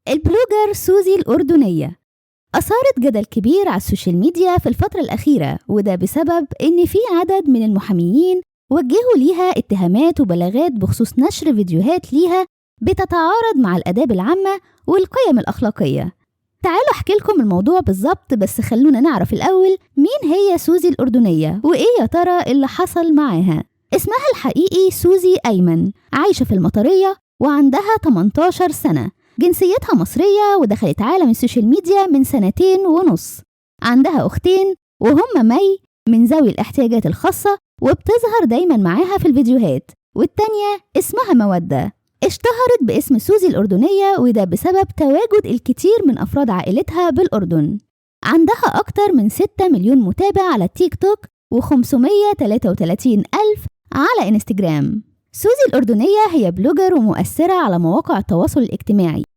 البلوجر سوزي الأردنية أثارت جدل كبير على السوشيال ميديا في الفترة الأخيرة، وده بسبب إن في عدد من المحاميين وجهوا ليها اتهامات وبلاغات بخصوص نشر فيديوهات ليها بتتعارض مع الآداب العامة والقيم الأخلاقية. تعالوا أحكي لكم الموضوع بالظبط، بس خلونا نعرف الأول مين هي سوزي الأردنية وإيه يا ترى اللي حصل معاها. اسمها الحقيقي سوزي أيمن، عايشة في المطرية وعندها 18 سنة، جنسيتها مصرية ودخلت عالم السوشيال ميديا من 2.5 سنين. عندها أختين وهم مي من ذوي الاحتياجات الخاصة وبتظهر دايما معاها في الفيديوهات، والتانية اسمها مودة. اشتهرت باسم سوزي الأردنية وده بسبب تواجد الكثير من أفراد عائلتها بالأردن. عندها أكتر من 6 مليون متابع على التيك توك و533 ألف على إنستجرام. سوزي الأردنية هي بلوجر ومؤثرة على مواقع التواصل الاجتماعي،